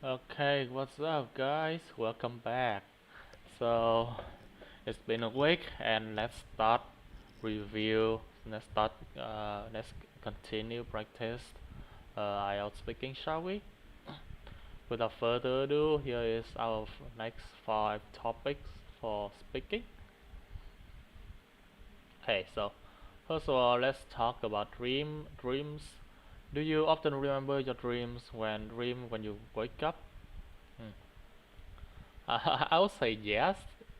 Okay, what's up, guys? Welcome back. So, it's been a week, and let's start review. Let's continue practice IELTS speaking, shall we? Without further ado, here is our next five topics for speaking. Okay, so first of all, let's talk about dreams. Do you often remember your dreams when you wake up? Hmm. I would say yes.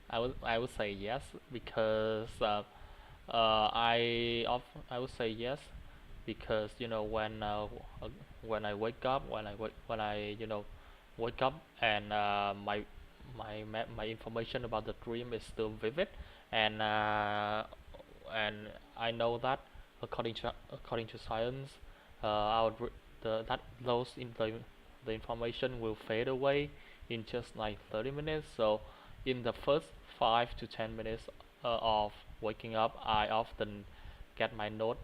I would say yes because I would say yes because when I wake up when I wake up and my information about the dream is still vivid and and I know that according to science our the that those in the information will fade away in just like 30 minutes. So in the first 5 to 10 minutes of waking up, I often get my note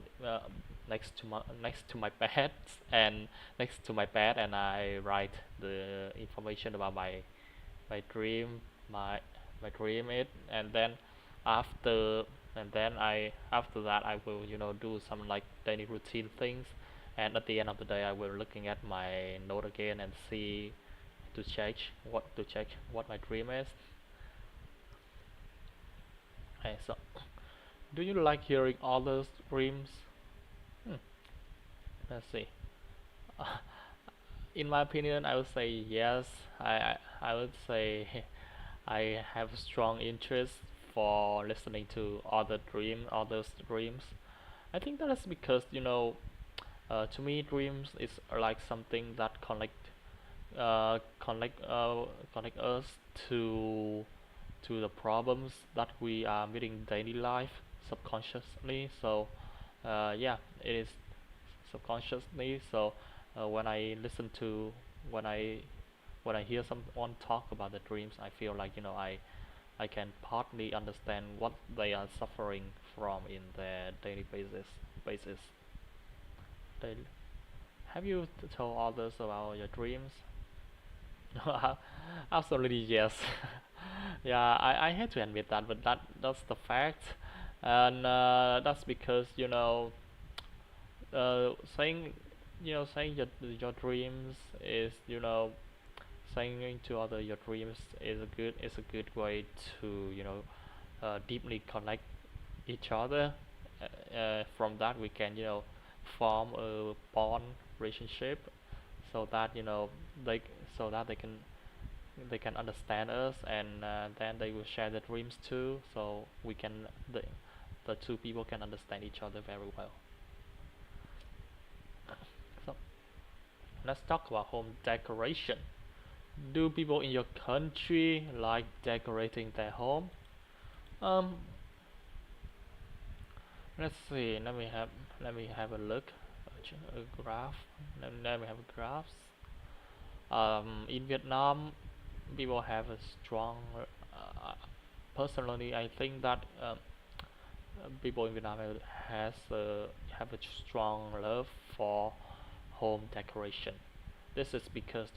next to my bed and I write the information about my dream my dream it and then after after that I will do some like daily routine things, and at the end of the day I will looking at my note again and see to check what my dream is. Okay, so do you like hearing others dreams? hmm, let's see. In my opinion, I would say yes. I would say I have a strong interest for listening to others dreams. I think that is because to me dreams is like something that connect us to the problems that we are meeting daily life subconsciously. So yeah, it is subconsciously. So when I listen to when I hear someone talk about the dreams, I feel like I can partly understand what they are suffering from in their daily basis. Daily. Have you told others about your dreams? Absolutely yes. Yeah, I hate to admit that, but that's the fact, and that's because saying saying your dreams is saying to other your dreams is a good way to deeply connect each other. From that we can form a bond relationship, so that they so that they can understand us, and then they will share their dreams too, so the two people can understand each other very well. So let's talk about home decoration. Do people in your country like decorating their home? um let's see, let me have a look. A graph. Let me have a graphs. In Vietnam, people have a strong. Personally, I think that people in Vietnam have a strong love for home decoration. This is because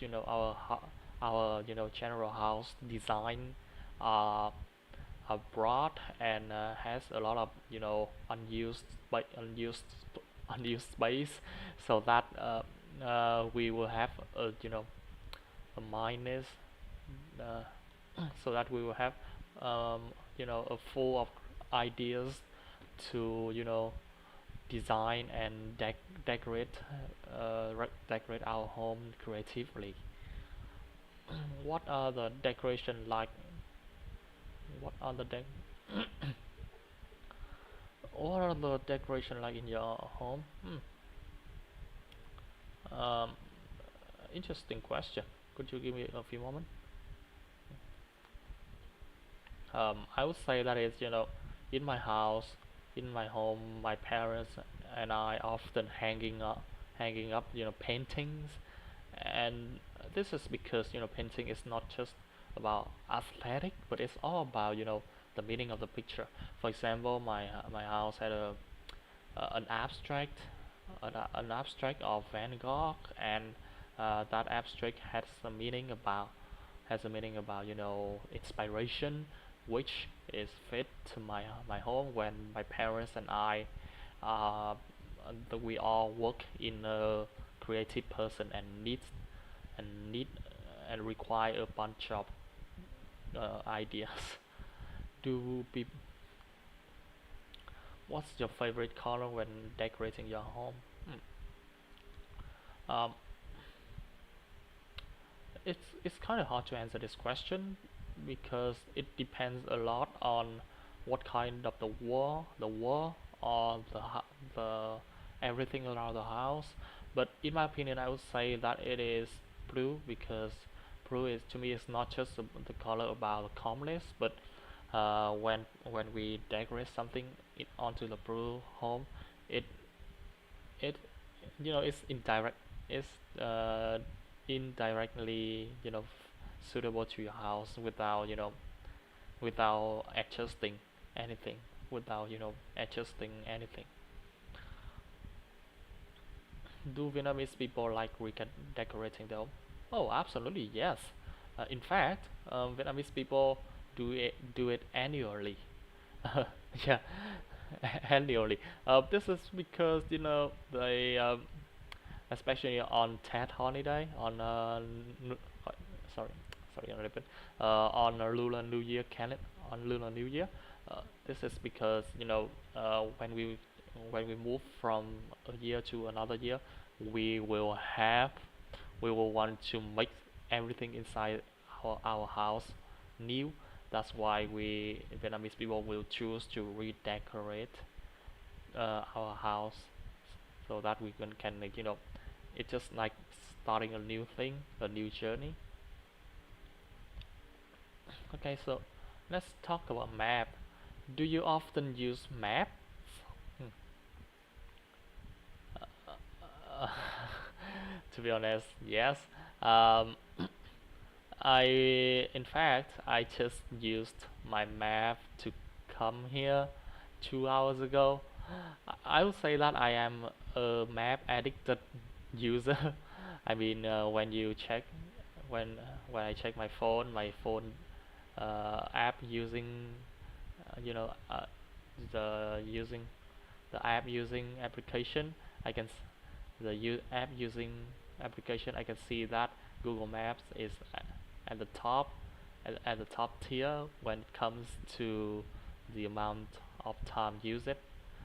our general house design are broad and has a lot of unused space, so that we will have a minus uh, so that we will have a full of ideas to design and decorate our home creatively. What are the decoration like? What are the dec what are the decoration like in your home? Um, Interesting question. Could you give me a few moments? I would say that is, in my house, in my home, my parents and I often hanging up, paintings, and this is because painting is not just about aesthetic, but it's all about the meaning of the picture. For example, my house had an abstract of Van Gogh, and that abstract has a meaning about inspiration, which is fit to my home when my parents and I uh, we all work in a creative person and need and require a bunch of ideas. Do be What's your favorite color when decorating your home? Um, it's kind of hard to answer this question because it depends a lot on what kind of the wall or the everything around the house. But in my opinion, I would say that it is blue because blue is to me is not just the color about calmness, but when we decorate something onto the blue home, it it it's it's uh, indirectly suitable to your house without adjusting anything without adjusting anything. Do Vietnamese people like decorating their home? Oh, absolutely, yes. In fact, Vietnamese people do it annually. Yeah, annually. This is because they especially on Tet holiday on uh, sorry sorry a little bit on Lunar New Year on Lunar New Year. This is because when we move from a year to another year, we will have we will want to make everything inside our house new. That's why we Vietnamese people will choose to redecorate our house so that we can like, it's just like starting a new thing, a new journey. Okay, so let's talk about map. Do you often use maps? Hmm. Uh, to be honest, yes. Um, in fact, I just used my map to come here 2 hours ago. I would say that I am a map addicted user. I mean, when I check my phone app using you know the using the app using application, I can s- the app using application, I can see that Google Maps is at the top at the top tier when it comes to the amount of time used.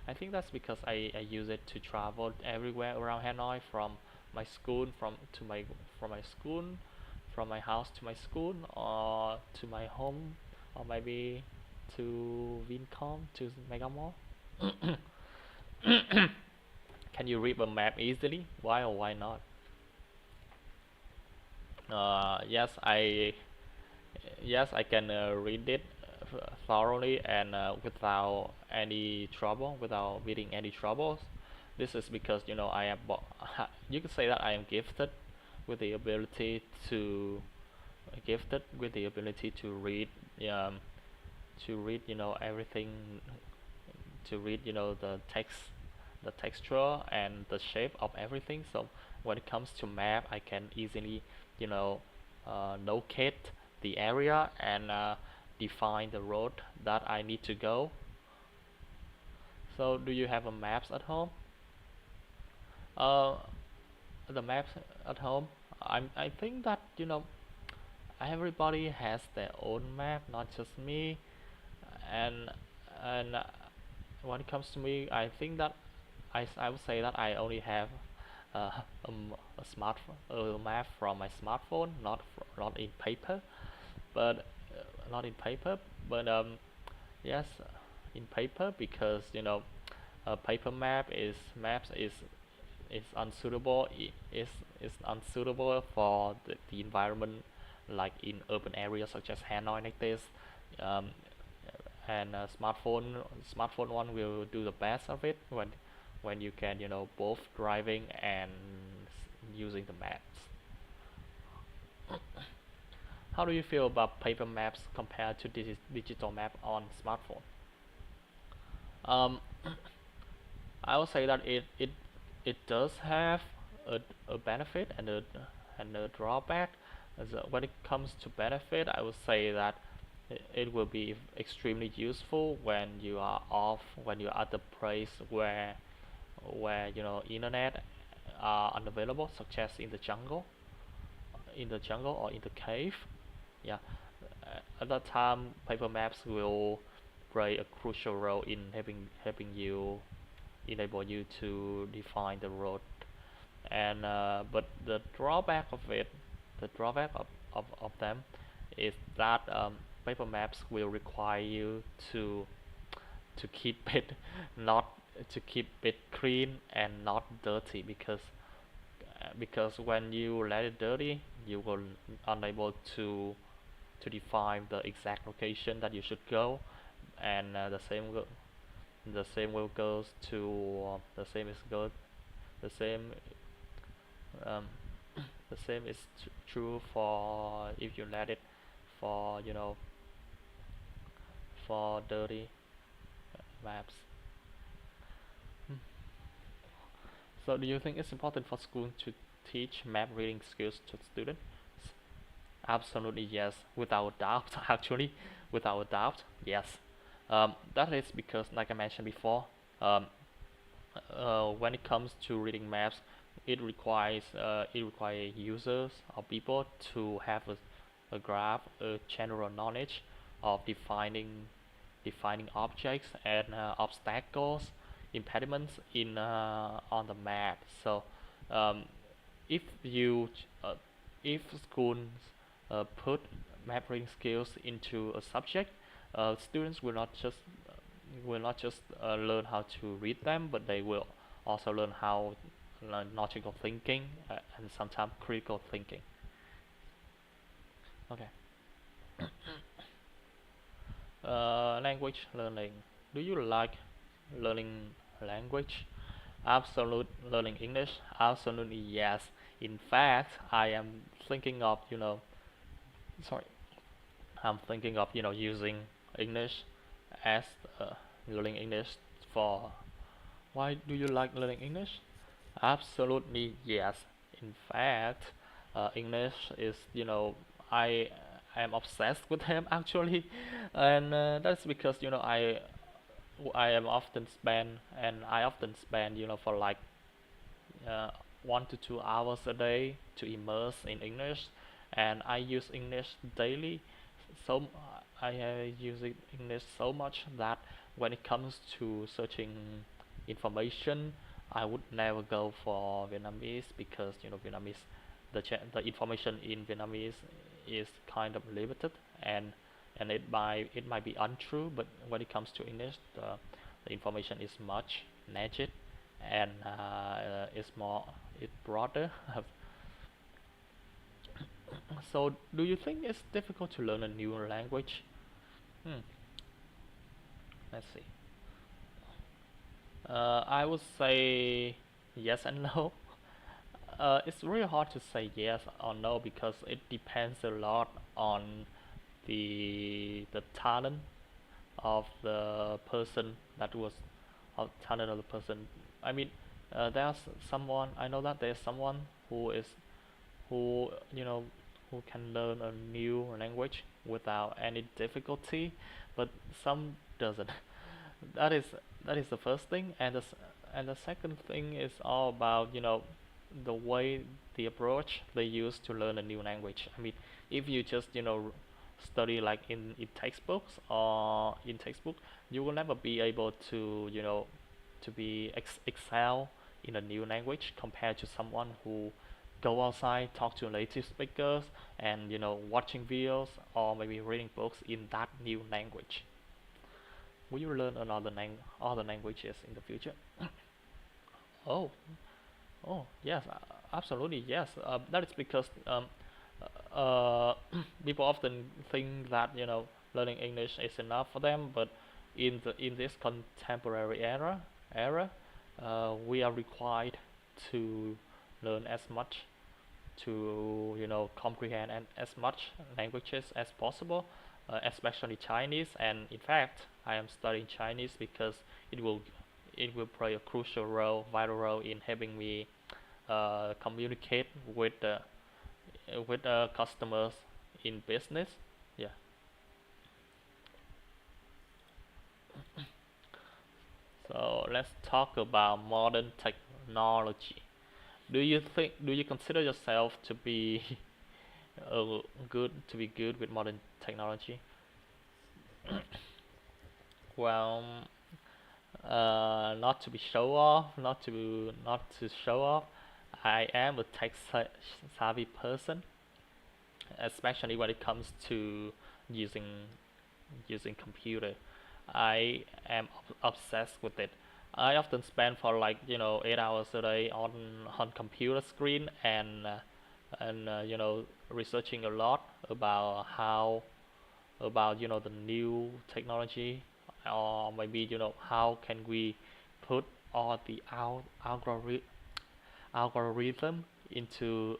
I think that's because I use it to travel everywhere around Hanoi my school from to my from my school from my house to my school or to my home or maybe to Vincom to Mega Mall. Can you read a map easily? Why or why not? Yes, I can read it thoroughly and without meeting any troubles. This is because I am you could say that I am with the ability to gifted with the ability um, to read everything, to read the texture and the shape of everything. So when it comes to map, I can easily you know locate the area and define the road that I need to go. So do you have a maps at home? uh, the maps at home, I think that everybody has their own map, not just me. And and when it comes to me, I think that I would say that I only have a map from my smartphone, not in paper, but not in paper, but yes, in paper because paper maps is unsuitable is unsuitable for the environment like in urban areas such as Hanoi like this. um, and smartphone one will do the best of it when you can both driving and using the maps. How do you feel about paper maps compared to digital map on smartphone? um, I would say that it does have a benefit and and the drawback. When it comes to benefit, I would say that it will be extremely useful when you are off, when you are at the place where internet are unavailable, such as in the jungle or in the cave. Yeah, at that time, paper maps will play a crucial role in helping you enable you to define the road. And but the drawback of them is that paper maps will require you to keep it not to keep it clean and not dirty, because when you let it dirty, you will unable to define the exact location that you should go. And the same will goes to the same is good the same um, the same is true for if you let it for for dirty maps. Hmm. So do you think it's important for school to teach map reading skills to students? Absolutely yes, without doubt. Actually, without doubt, yes. That is because, like I mentioned before, um, when it comes to reading maps, it requires users or people to have a graph, a general knowledge of defining objects and obstacles, impediments in on the map. So um, if you if schools put map reading skills into a subject, students will not just learn how to read them, but they will also learn how logical thinking and sometimes critical thinking. Okay. Language learning. Do you like learning language? Absolute learning English? Absolutely yes. In fact, I am thinking of, sorry, I'm thinking of, using English as learning English for. Why do you like learning English? Absolutely yes. In fact, English is, I am obsessed with him actually, and that's because I often spend for like uh, 1 to 2 hours a day to immerse in English, and I use English daily. So I use English so much that when it comes to searching information, I would never go for Vietnamese, because Vietnamese the information in Vietnamese is kind of limited, and it might be untrue. But when it comes to English, the information is much legit, and it's broader. So do you think it's difficult to learn a new language? Hmm, let's see. I would say yes and no. It's really hard to say yes or no, because it depends a lot on the talent of the person that was of talent of the person. I mean, there's someone I know that there's someone who who can learn a new language without any difficulty, but some doesn't. that is that is the first thing, and the second thing is all about the way, the approach they use to learn a new language. I mean, if you just study like in textbook, you will never be able to to be excel in a new language compared to someone who go outside, talk to native speakers, and watching videos or maybe reading books in that new language. Will you learn other languages in the future? Oh, oh yes, absolutely yes. That is because uh, people often think that learning English is enough for them, but in this contemporary era, we are required to learn as much, to comprehend and as much languages as possible, especially Chinese. And in fact, I am studying Chinese because it will it will play a crucial role, vital role in helping me communicate with with customers in business. Yeah. So let's talk about modern technology. Do you consider yourself to be good with modern technology? Well, not to be show off, not to show off. I am a savvy person, especially when it comes to using computer. I am obsessed with it. I often spend for like 8 hours a day on computer screen and researching a lot about about the new technology, or maybe how can we put all the algorithm into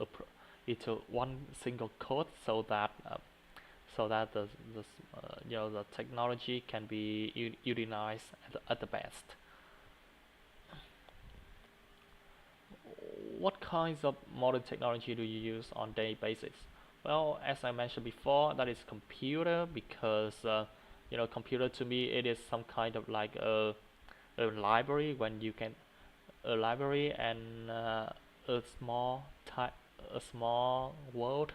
into one single code so that the technology can be utilized at the best. What kinds of modern technology do you use on daily basis? Well, as I mentioned before, that is computer, because computer to me it is some kind of like a library when you can a library and a a small world,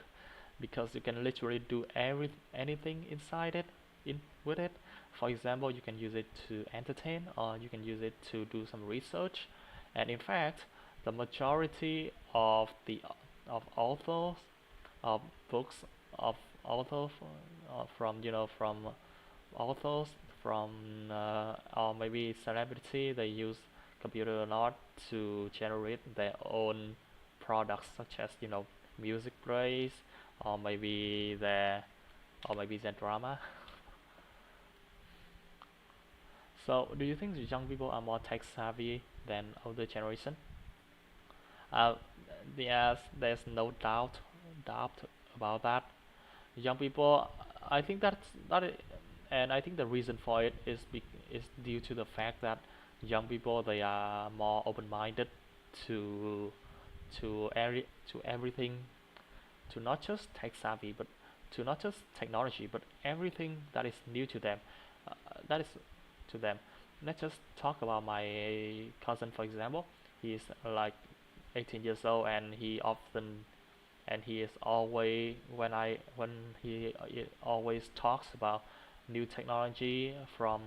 because you can literally do anything inside it in with it. For example, you can use it to entertain, or you can use it to do some research. And in fact, the majority of the of authors of books of authors from authors from or maybe celebrity, they use computer a lot to generate their own products, such as music plays, or maybe their drama. So do you think the young people are more tech savvy than older generation? uh, yes, there's no doubt about that. Young people, I think and I think the reason for it is due to the fact that young people, they are more open-minded to to everything, to not just tech savvy, but to not just technology, but everything that is new to them. That is to them. Let's just talk about my cousin, for example. He is like 18 years old, and he is always when he always talks about new technology from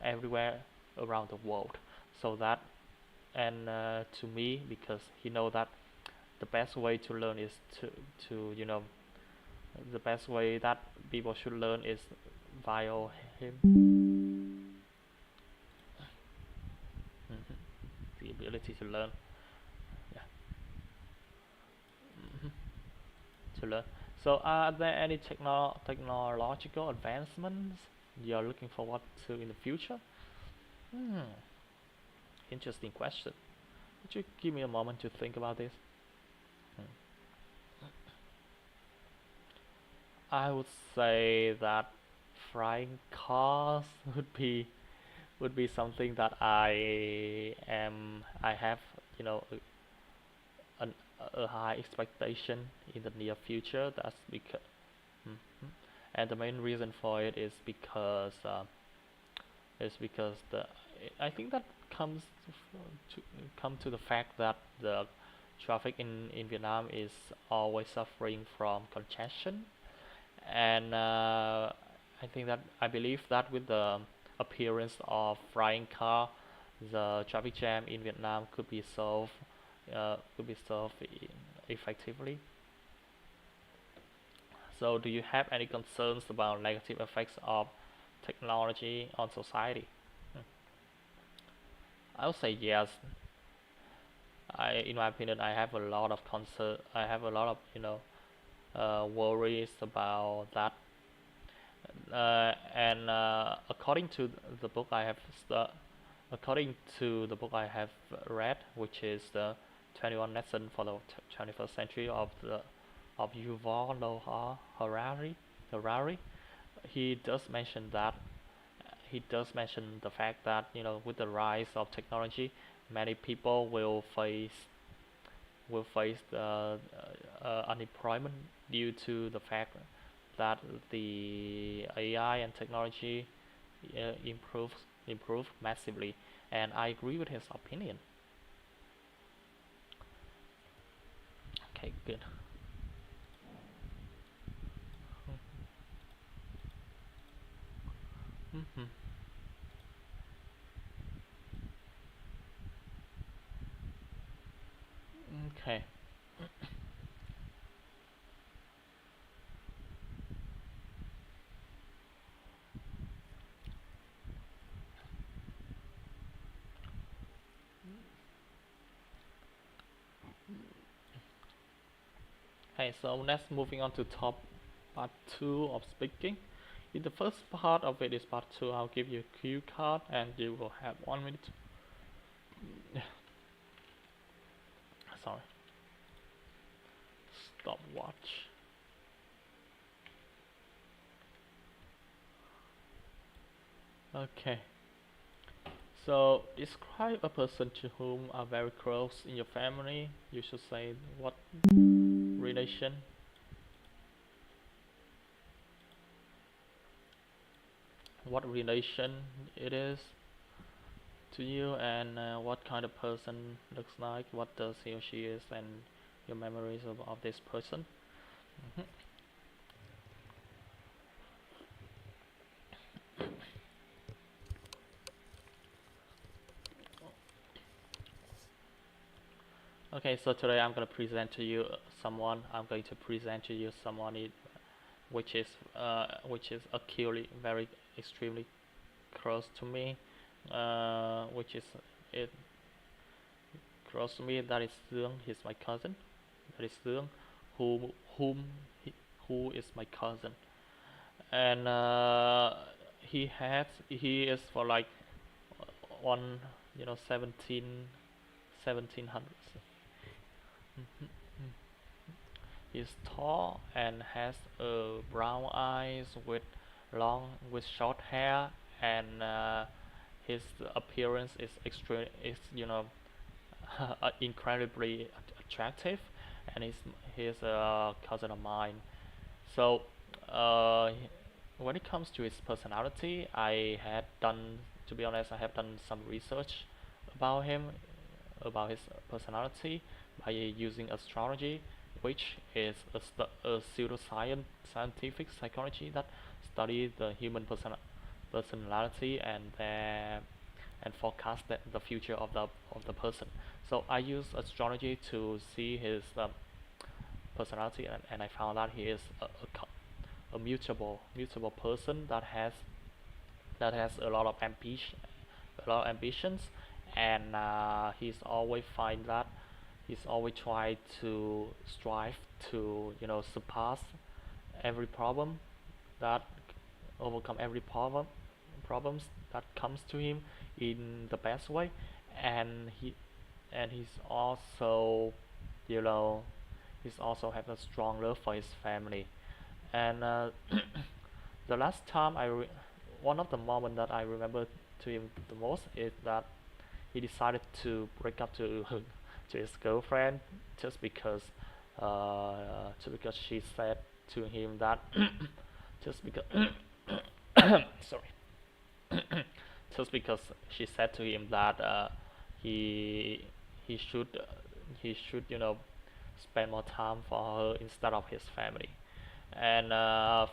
everywhere around the world. So that, and to me, because he know that the best way to learn is to the best way that people should learn is via him. Mhm. The ability to learn. Yeah. Mhm. To learn. So are there any technological advancements you're looking forward to in the future? Hmm, interesting question. Would you give me a moment to think about this? Hmm. I would say that flying cars would be something that I have you know a, a high expectation in the near future. That's because Mhm. And the main reason for it is because the I think that comes to come to the fact that the traffic in Vietnam is always suffering from congestion. And I believe that with the appearance of flying car, the traffic jam in Vietnam could be solved effectively. So do you have any concerns about negative effects of technology on society? Hmm. I would say yes. In my opinion, I have a lot of concern. I have a lot of worries about that. And according to the book I have according to the book I have read, which is the 21 Lessons for the 21st Century of Yuval Noah Harari, he does mention that he does mention the fact that with the rise of technology, many people will face unemployment due to the fact that the AI and technology improve massively, and I agree with his opinion. Okay, good. Mm-hmm. Okay. Okay, so next moving on to top part two of speaking. In the first part of it is part two. I'll give you a cue card and you will have 1 minute. Sorry, stopwatch. Okay. So describe a person to whom are very close in your family. You should say what relation, what relation it is to you, and what kind of person looks like, what does he or she is, and your memories of this person. Mhm. Okay, so today I'm going to present to you someone. I'm going to present to you someone which is acutely very extremely close to me, which is it close to me. That is Sương. He's my cousin. That is Sương, whom whom he, who is my cousin, and he is for like one 1700s. He's tall and has brown eyes with short hair, and his appearance is extreme is incredibly attractive, and he's a cousin of mine. So uh, when it comes to his personality, to be honest, I have done some research about him, about his personality by using astrology, which is a pseudoscience scientific psychology that studies the human personality and forecast the future of the person. So I use astrology to see his personality, and I found that he is a mutable person that has a lot of ambitions, and he's always try to strive to surpass every problem that overcome every problems that comes to him in the best way, and he's also you know he's also have a strong love for his family, and the last time one of the moments that I remember to him the most is that he decided to break up to his girlfriend just because she said to him that just because sorry just because she said to him that he he should spend more time for her instead of his family, and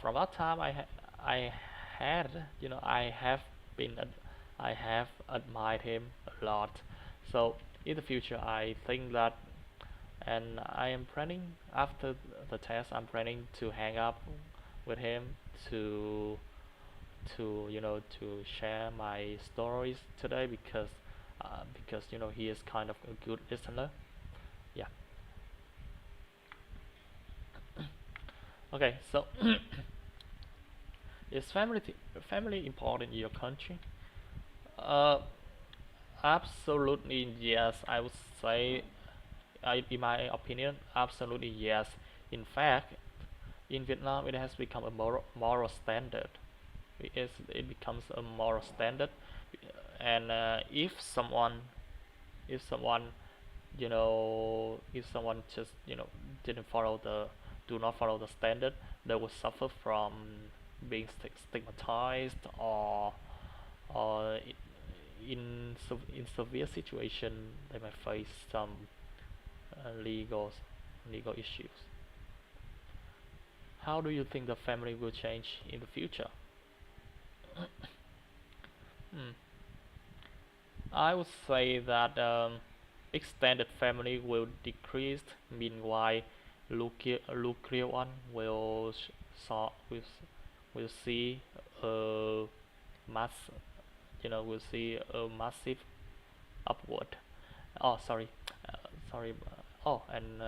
from that time I had I have been I have admired him a lot. So in the future, I think that, and I am planning after the test, I'm planning to hang up with him to to share my stories today, because he is kind of a good listener. Yeah. Okay. So is family important in your country? Uh, Absolutely yes. I would say, in my opinion, absolutely yes. In fact, in Vietnam, it has become a moral standard. It becomes a moral standard, and if someone if someone just didn't follow the do not follow the standard, they will suffer from being stigmatized, or in severe situation they might face some legal issues. How do you think the family will change in the future? Hmm. I would say that extended family will decrease. Meanwhile, nuclear one will see a mass, will see a massive upward. Oh, sorry, sorry. Oh, and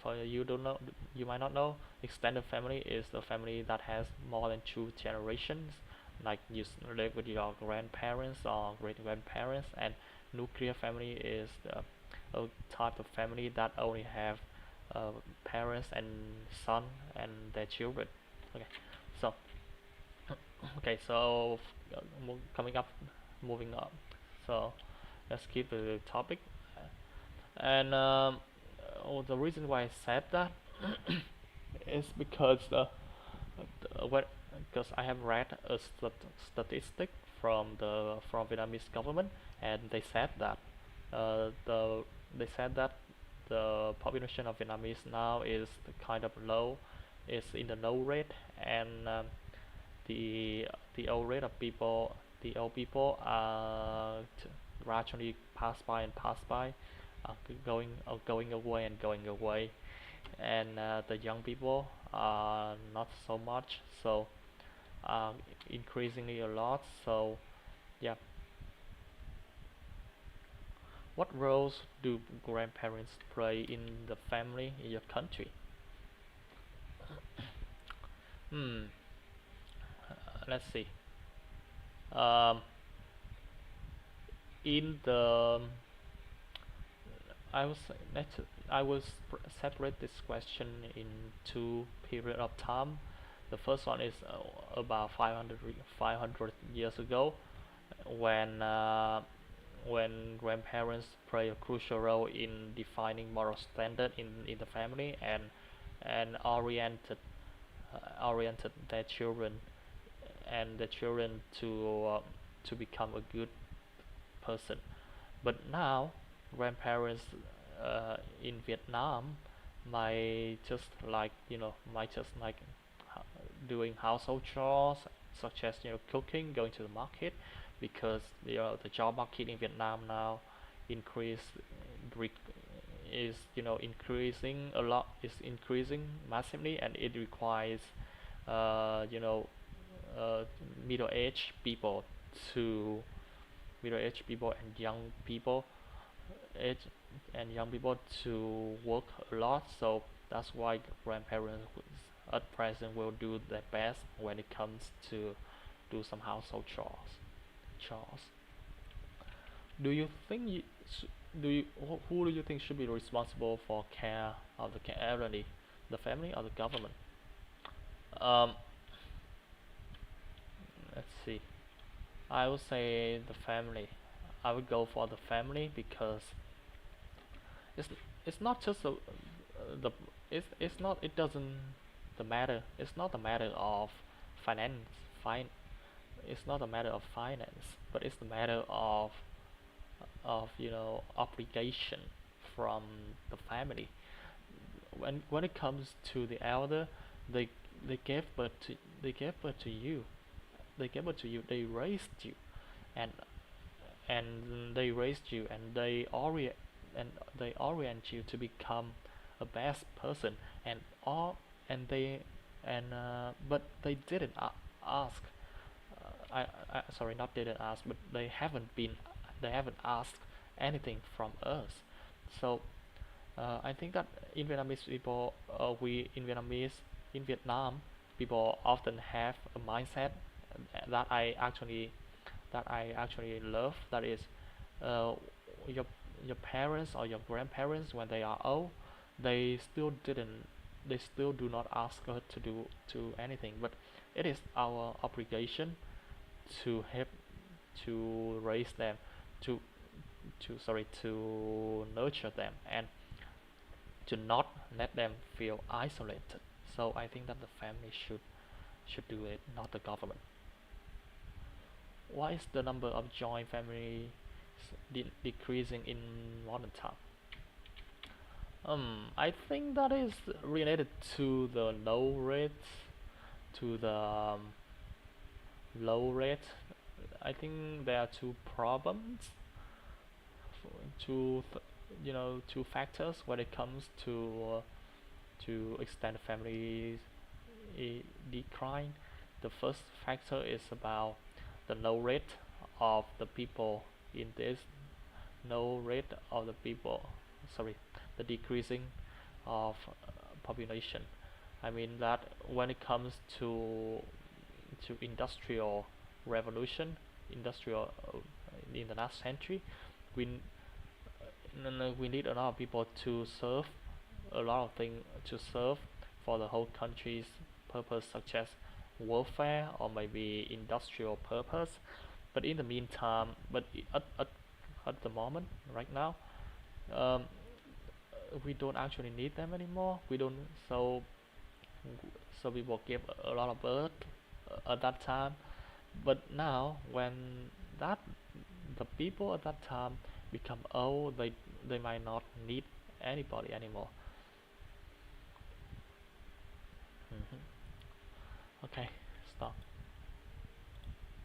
for you don't know, you might not know, extended family is the family that has more than two generations, like you live with your grandparents or great grandparents, and nuclear family is a type of family that only have parents and son and their children. Okay, so okay, so coming up, moving up. So let's keep the topic. And the reason why I said that is because what because I have read a statistic from Vietnamese government, and the they said that the population of Vietnamese now is kind of low, is in the low rate, and the old rate of people, the old people gradually pass by, going away and going away, and the young people not so much, so increasingly a lot. So yeah, what roles do grandparents play in the family in your country? Hmm. Let's see. Um, in the I was let's I will separate this question in two period of time. The first one is about 500 years ago, when grandparents play a crucial role in defining moral standard in the family, and oriented their children to become a good person. But now grandparents in Vietnam might just like doing household chores, such as cooking, going to the market, because the job market in Vietnam now increase is increasing a lot, is increasing massively, and it requires uh, you know uh, middle-aged people to middle-aged people and age young people to work a lot. So that's why grandparents at present will do their best when it comes to do some household chores. Do you think do you who do you think should be responsible for care of the elderly, the family or the government? um, let's see, I would say the family. I would go for the family because it's it's not just the it's not it doesn't the matter it's not a matter of finance fine it's not a matter of finance, but it's a matter of obligation from the family. When it comes to the elder, they they gave birth to they gave birth to you, they raised you, and they raised you, and they orient you to become a best person, and all and they and but they didn't ask. Sorry, not didn't ask, but they haven't asked anything from us. So I think that in Vietnamese people, we in Vietnamese in Vietnam, people often have a mindset that I actually love. That is, uh, your parents or your grandparents, when they are old, they still didn't they still do not ask us to anything. But it is our obligation to help to raise them, to to nurture them and to not let them feel isolated. So I think that the family should do it, not the government. Why is the number of joint families decreasing in modern time? I think that is related to the to the low rate. I think there are two problems, two two factors when it comes to extended family decline. The first factor is about the low rate of the people in this low rate of the people sorry the decreasing of population. I mean that when it comes to industrial revolution, industrial in the last century, we we need a lot of people to serve a lot of things to serve for the whole country's purpose, such as warfare or maybe industrial purpose. But in the meantime, at the moment, right now, um, we don't actually need them anymore. We don't so people give a lot of birth at that time. But now when that the people at that time become old, they might not need anybody anymore. hmm Okay, stop.